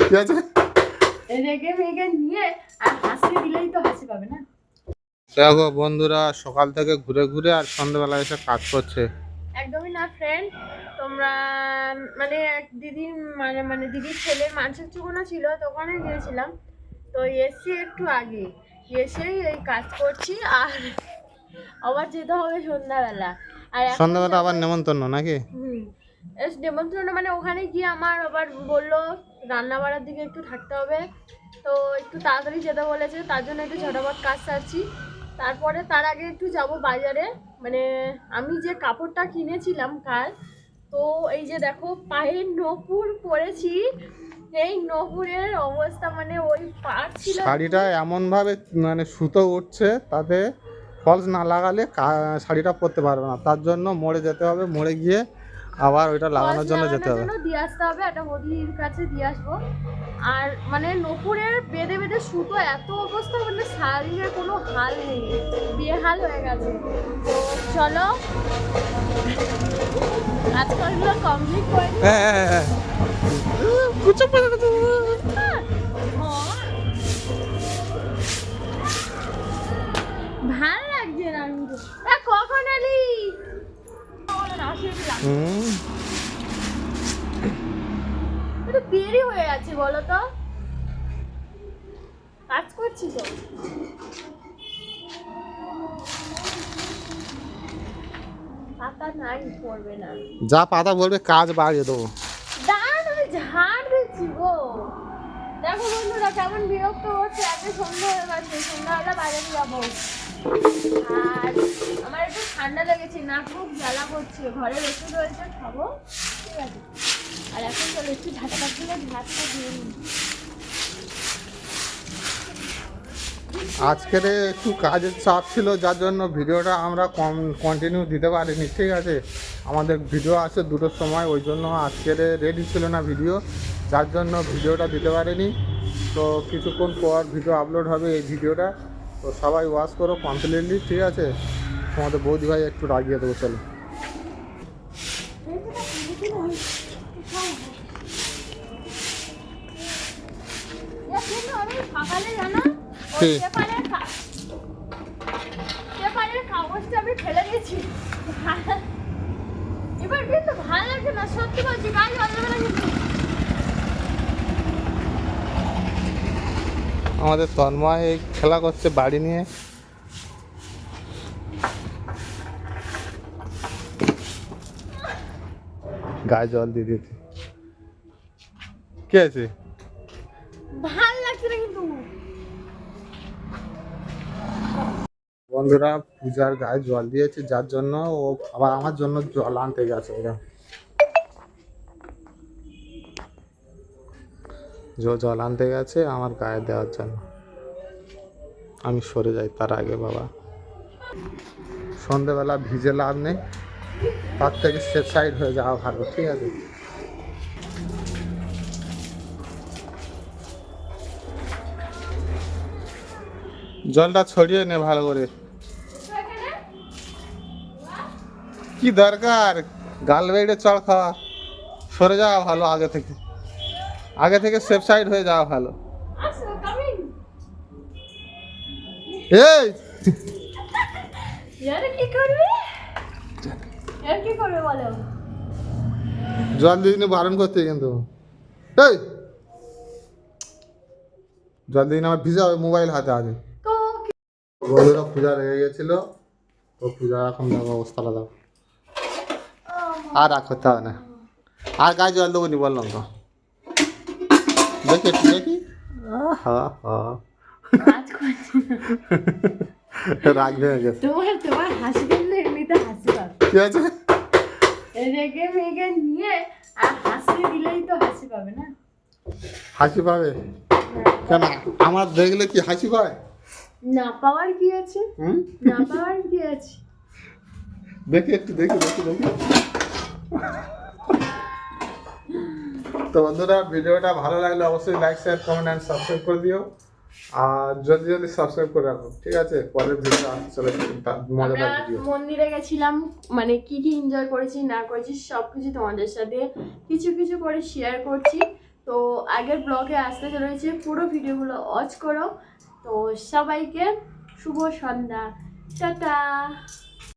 ঠিক আছে রেগে মেগে নিয়ে আর হাসি দিলেই তো হাসি পাবে না। দেখো বন্ধুরা সকাল থেকে ঘুরে ঘুরে আর সন্ধ্যাবেলা এসে কাজ করছে। একদমই না ফ্রেন্ড, তোমরা মানে এক দিদি মানে দিদির ছেলের মাংসের চুকোনো ছিল, তো ওখানে গিয়েছিলাম। তো এসছি একটু আগে, এসেই এই কাজ করছি আর আবার যেতে হবে সন্ধ্যাবেলা। আর এখন সন্ধ্যাবেলা আবার নেমন্তন্ন নাকি? নেমন্ত্রণ মানে ওখানে গিয়ে আমার আবার বললো রান্না বাড়ার দিকে একটু থাকতে হবে, তো একটু তাড়াতাড়ি যেতে বলেছে, তার জন্য একটু ঝটাপট কাজ সারছি। তারপরে তার আগে একটু যাব বাজারে, মানে আমি যে কাপড়টা কিনেছিলাম কাল, তো এই যে দেখো পায়ের নপুর পরেছি, এই নপুরের অবস্থা মানে ওই পাট ছিল। শাড়িটা এমন ভাবে মানে সুতো উঠছে, তাতে ফলস না লাগালে শাড়িটা পরতে পারবে না। তার জন্য মোড়ে যেতে হবে, মোড়ে গিয়ে আবার ওইটা লাগানোর জন্য যেতে হবে, দিয়ে আসতে হবে, একটা বদির কাছে দিয়ে আসবো। আর মানে নপুরের বেঁধে বেঁধে সুতো এত অবস্থা, মানে শাড়ির কোনো হাল নেই, বেহাল হয়ে গেছে। তো চলো আজকালগুলো কমপ্লিট করে ভালো লাগছে না। কখন এলি? একটু দেরি হয়ে যাচ্ছে বলো তো, কাজ করছি তো। পাতা নাই, পড়বে না। যা পাতা বলবে কাজ বাড়িয়ে দেবো। দাঁড়ান আমি ঝাড় দিচ্ছি গো। দেখো বন্ধুরা কেমন বিরক্ত হচ্ছে, আজকে সন্ধ্যা হয়ে গেছে, সন্ধ্যাবেলা বাজারে যাবো। আর আমার একটু ঠান্ডা লেগেছে, না খুব জ্বালা করছে, ঘরে ওষুধ রয়েছে খাবো, ঠিক আছে। আর এখন চলো একটু ঝাঁটা কাটতে ঝাঁটটা দিয়ে নিই। আজকের একটু কাজের চাপ ছিল, যার জন্য ভিডিওটা আমরা কন্টিনিউ দিতে পারিনি, ঠিক আছে। আমাদের ভিডিও আছে 2টোর সময়, ওই জন্য আজকের রেডি ছিল না ভিডিও, যার জন্য ভিডিওটা দিতে পারিনি। তো কিছুক্ষণ পর ভিডিও আপলোড হবে এই ভিডিওটা, তো সবাই ওয়াচ করো কমপ্লিটলি, ঠিক আছে। তোমাদের বৌদি ভাই একটু রাগিয়ে দেবো, চলো। সকালে জানো পেপারের কাগজটা আমি ফেলে দিয়েছি, এবার কিন্তু ভালো লাগছে না, সত্যি বলছি গায়ে জল দেবে না কিন্তু। আমাদের তন্ময় খেলা করছে বাড়ি নিয়ে। গায়ে জল দিয়ে দিয়েছে, কি আছে? ভাল লাগছে না কিন্তু। বন্ধুরা পূজার গায়ে জল দিয়েছে, যার জন্য ও আবার আমার জন্য জল আনতে গেছে। জল আনতে গেছে আমার গায়ে দেওয়ার জন্য, আমি সরে যাই তার আগে। বাবা সন্ধেবেলা ভিজে লাভ নেই, তার থেকে সেফ সাইড হয়ে যাওয়া ভালো, ঠিক আছে। জলটা ছড়িয়ে নে ভালো করে। কি দরকার গাল বেড়ে চড় খাওয়া, সরে যাওয়া ভালো, আগে থেকে সেফ সাইড হয়ে যাওয়া ভালো। এই কি করবে বলো? জল দিদিনে বারণ করতে, কিন্তু এই জল দিদিনে আমার ভিজা হবে, মোবাইল হাতে আছে। বন্ধুরা পূজা লেগে গেছিল, তো পূজা এখন দেখো অবস্থাটা দাও, আর রাগ করতে হবে না, আর গায়ে জল দেবো নি বললাম তো। দেখি দেখি রাগ ভেঙে গেছে। তোমার হাসি দেখলে এমনিতে হাসি পাবে, কি আছে? রেগে মেগে নিয়ে আর হাসি দিলেই তো হাসি পাবে না। হাসি পাবে কেন? আমার দেখলে কি হাসি পায়? না পাওয়ার কি আছে? না পাওয়ার কি আছে? দেখি একটু দেখি দেখি দেখি। তো বন্ধুরা ভিডিওটা ভালো লাগলে অবশ্যই like share comment and subscribe করে দিও, আর জলদি জলদি সাবস্ক্রাইব করে রাখো, ঠিক আছে। পরের ভিডিও আসতে চলে মজাদার ভিডিও। মন্দিরে গেছিলাম, মানে কি কি এনজয় করেছি না করেছি সবকিছু তোমাদের সাথে কিছু কিছু করে শেয়ার করছি। তো তো আগের ব্লগে আসতে চলেছে, পুরো ভিডিওগুলো ওয়াচ করো। তো সবাইকে শুভ সন্ধ্যা, টাটা।